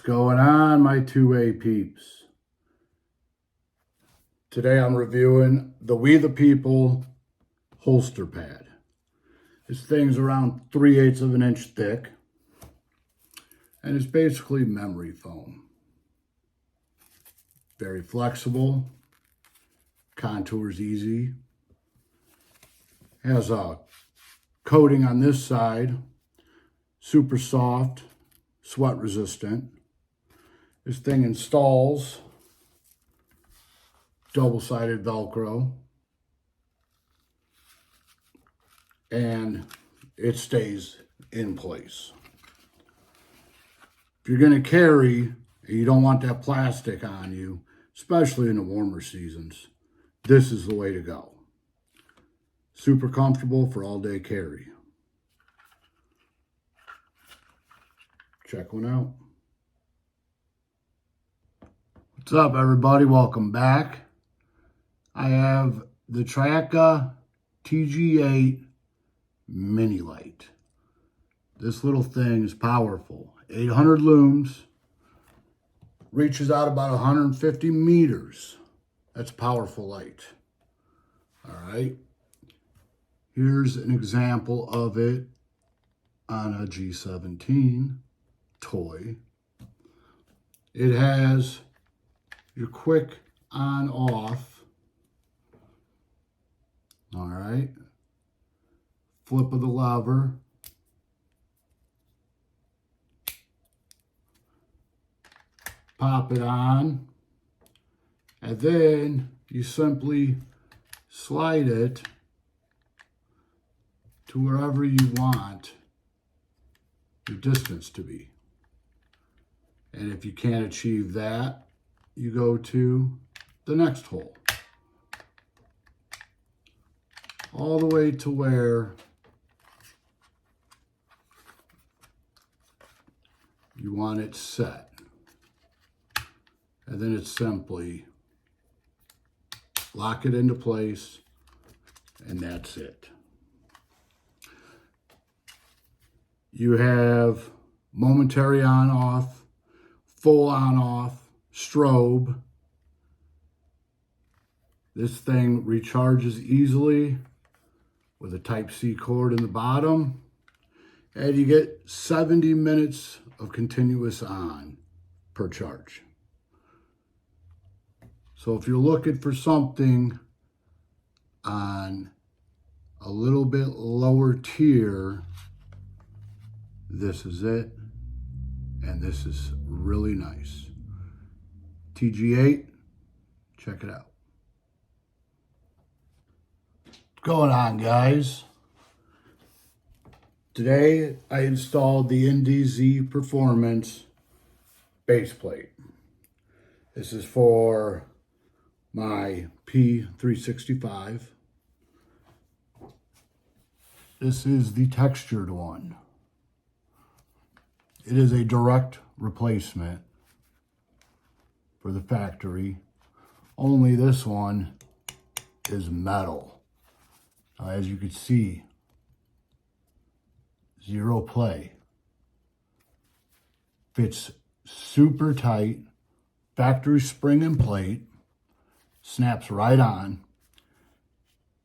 Going on, my two-way peeps? Today I'm reviewing the We the People holster pad. This thing's around 3/8 of an inch thick, and it's basically memory foam. Very flexible, contours easy. Has a coating on this side, super soft, sweat resistant. This thing installs double-sided Velcro, and it stays in place. If you're going to carry and you don't want that plastic on you, especially in the warmer seasons, this is the way to go. Super comfortable for all-day carry. Check one out. What's up, everybody? Welcome back. I have the Traka TG8 Mini Light. This little thing is powerful. 800 looms. Reaches out about 150 meters. That's powerful light. All right. Here's an example of it on a G17 toy. It has your quick on off. All right. Flip of the lever. Pop it on. And then you simply slide it to wherever you want your distance to be. And if you can't achieve that, you go to the next hole. All the way to where you want it set. And then it's simply lock it into place, and that's it. You have momentary on-off, full on-off, strobe. This thing recharges easily with a Type-C cord in the bottom, and you get 70 minutes of continuous on per charge. So if you're looking for something on a little bit lower tier, this is it, and this is really nice. TG8, check it out. What's going on, guys? Today I installed the NDZ Performance base plate. This is for my P365. This is the textured one. It is a direct replacement for the factory. Only this one is metal. As you can see, zero play. Fits super tight, factory spring and plate, snaps right on,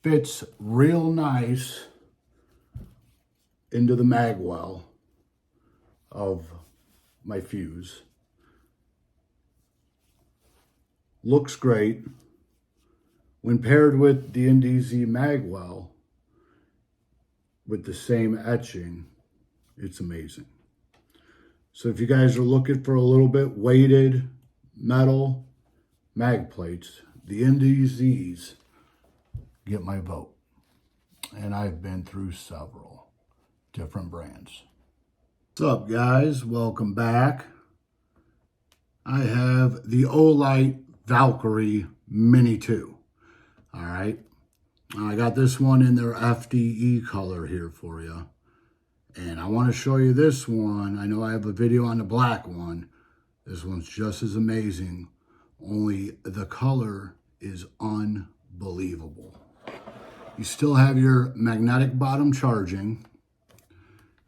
fits real nice into the mag well of my fuse. Looks great. When paired with the NDZ magwell with the same etching, it's amazing. So if you guys are looking for a little bit weighted metal mag plates, the NDZs get my vote. And I've been through several different brands. What's up, guys? Welcome back. I have the Olight Valkyrie Mini 2. All right. I got this one in their FDE color here for you. And I want to show you this one. I know I have a video on the black one. This one's just as amazing. Only the color is unbelievable. You still have your magnetic bottom charging.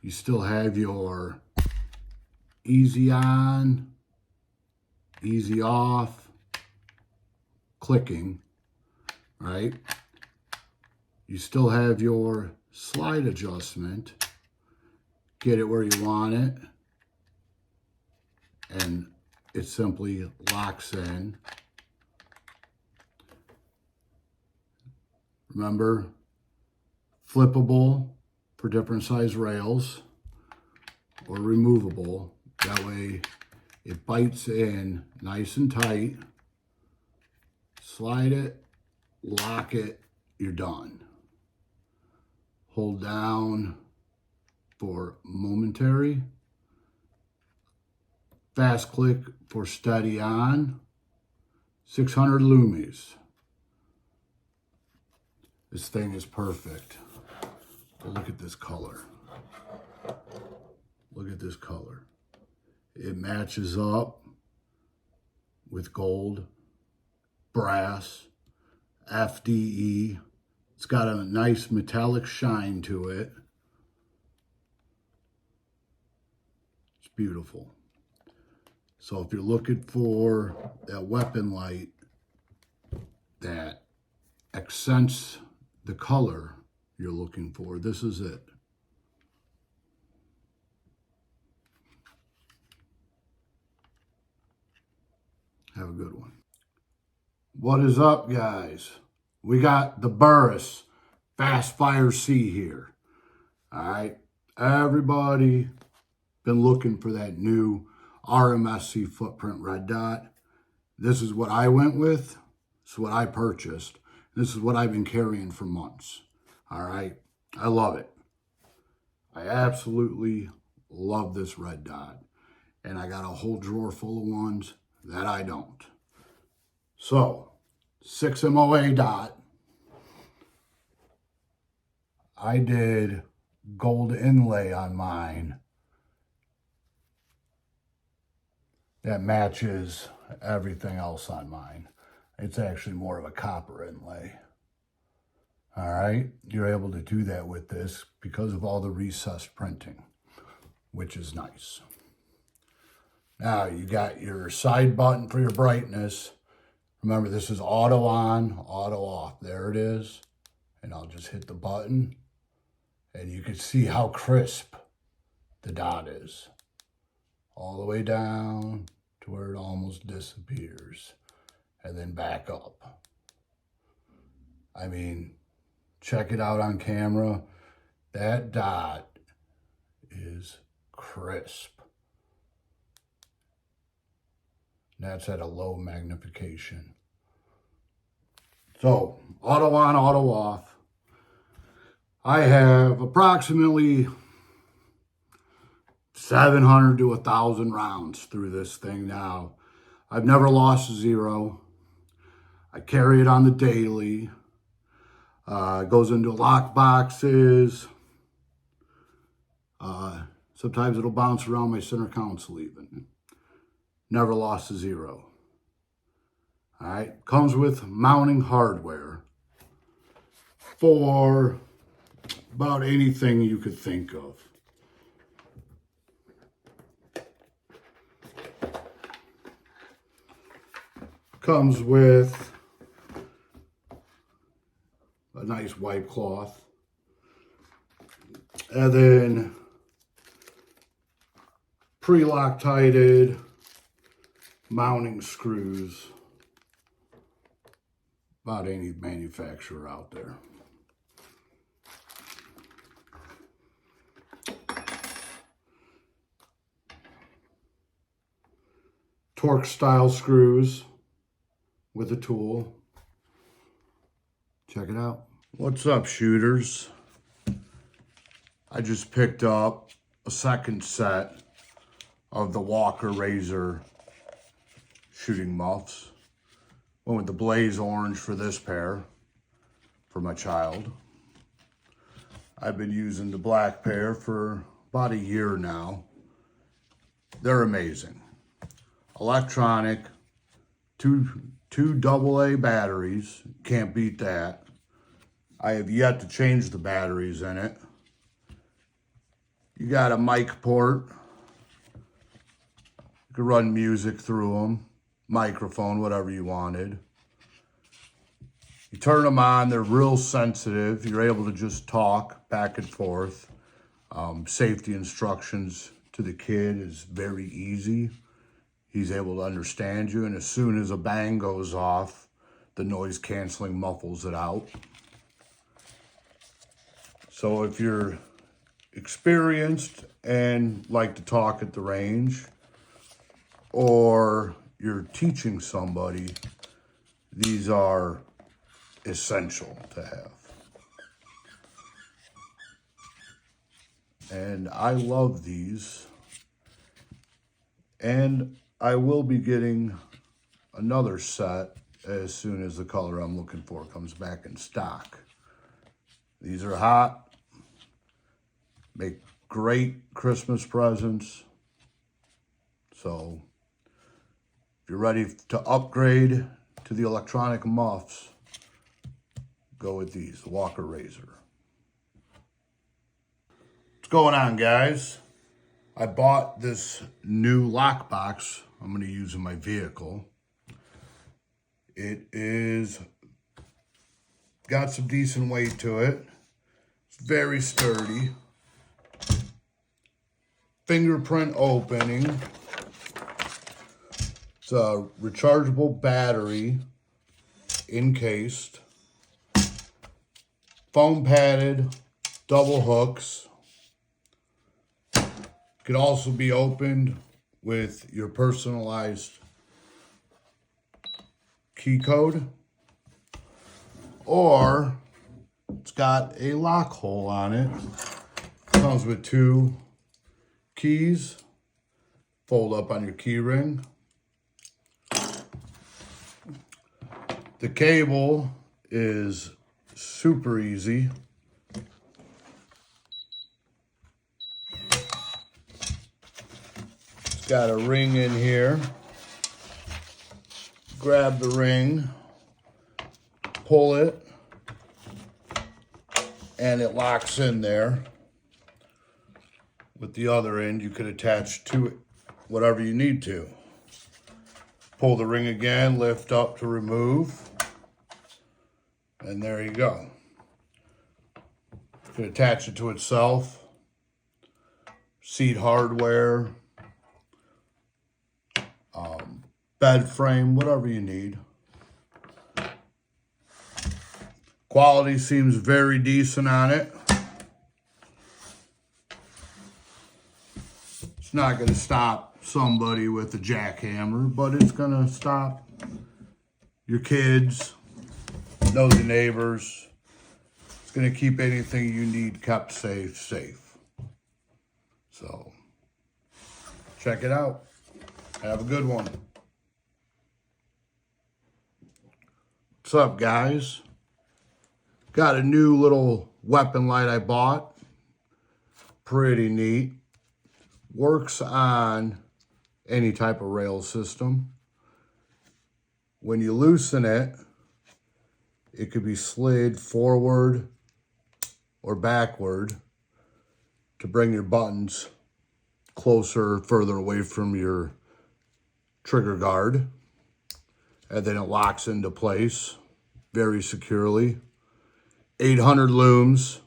You still have your easy on, easy off, clicking, right? You still have your slide adjustment. Get it where you want it. And it simply locks in. Remember, flippable for different size rails or removable. That way it bites in nice and tight. Slide it, lock it, you're done. Hold down for momentary. Fast click for steady on. 600 lumes. This thing is perfect. But look at this color. Look at this color. It matches up with gold, brass, FDE. It's got a nice metallic shine to it. It's beautiful. So if you're looking for that weapon light that accents the color you're looking for, this is it. Have a good one. What is up, guys? We got the Burris Fast Fire C here. All right. Everybody been looking for that new RMSC footprint red dot. This is what I went with. This is what I purchased. This is what I've been carrying for months. All right. I love it. I absolutely love this red dot. And I got a whole drawer full of ones that I don't. So, 6 MOA dot. I did gold inlay on mine that matches everything else on mine. It's actually more of a copper inlay. All right, you're able to do that with this because of all the recessed printing, which is nice. Now you got your side button for your brightness. Remember, this is auto on, auto off. There it is. And I'll just hit the button and you can see how crisp the dot is. All the way down to where it almost disappears. And then back up. I mean, check it out on camera. That dot is crisp. That's at a low magnification. So, auto on, auto off. I have approximately 700 to 1,000 rounds through this thing now. I've never lost a zero. I carry it on the daily. It goes into lock boxes. Sometimes it'll bounce around my center console even. Never lost a zero. All right, comes with mounting hardware for about anything you could think of. Comes with a nice wipe cloth. And then pre-Loctited mounting screws. About any manufacturer out there. Torque style screws with a tool. Check it out. What's up, shooters? I just picked up a second set of the Walker Razor shooting muffs. Went with the blaze orange for this pair for my child. I've been using the black pair for about a year now. They're amazing. Electronic, two AA batteries, can't beat that. I have yet to change the batteries in it. You got a mic port. You can run music through them. microphone, whatever you wanted. You turn them on, they're real sensitive. You're able to just talk back and forth. Safety instructions to the kid is very easy. He's able to understand you, and as soon as a bang goes off, the noise canceling muffles it out. So if you're experienced and like to talk at the range, or you're teaching somebody, these are essential to have. And I love these. And I will be getting another set as soon as the color I'm looking for comes back in stock. These are hot, make great Christmas presents. So if you're ready to upgrade to the electronic muffs, go with these, the Walker Razor. What's going on, guys? I bought this new lockbox I'm going to use in my vehicle. It is got some decent weight to it. It's very sturdy. Fingerprint opening. It's a rechargeable battery encased. Foam padded, double hooks. Could also be opened with your personalized key code, or it's got a lock hole on it. Comes with 2 keys, fold up on your key ring. The cable is super easy. Got a ring in here. Grab the ring, pull it, and it locks in there. With the other end, you could attach to it whatever you need to. Pull the ring again, lift up to remove, and there you go. You can attach it to itself. Seat hardware. Bed frame, whatever you need. Quality seems very decent on it. It's not going to stop somebody with a jackhammer, but it's going to stop your kids, nosy neighbors. It's going to keep anything you need kept safe. So, check it out. Have a good one. What's up, guys? Got a new little weapon light I bought. Pretty neat. Works on any type of rail system. When you loosen it, it could be slid forward or backward to bring your buttons closer, further away from your trigger guard. And then it locks into place very securely. 800 looms.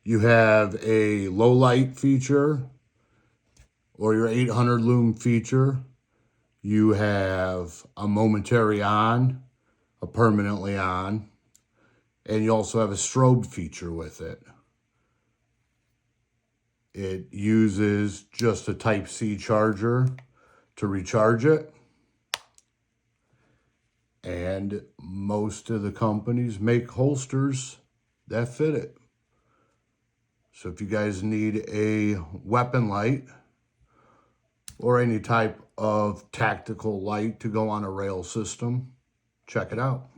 You have a low light feature or your 800 loom feature. You have a momentary on, a permanently on, and you also have a strobe feature with it. It uses just a Type-C charger to recharge it. And most of the companies make holsters that fit it. So if you guys need a weapon light or any type of tactical light to go on a rail system, check it out.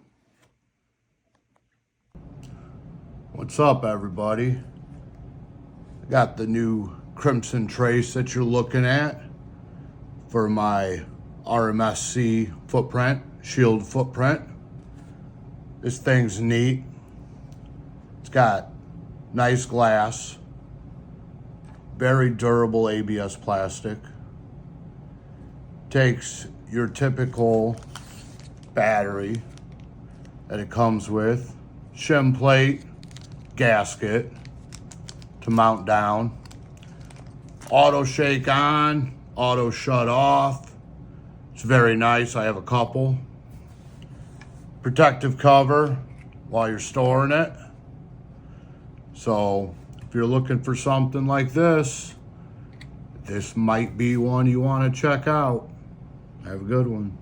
What's up, everybody? I got the new Crimson Trace that you're looking at for my RMSC footprint, shield footprint. This thing's neat. It's got nice glass, very durable ABS plastic. Takes your typical battery that it comes with. Shim plate, gasket to mount down. Auto shake on, auto shut off. It's very nice. I have a couple. Protective cover while you're storing it. So if you're looking for something like this, this might be one you want to check out. Have a good one.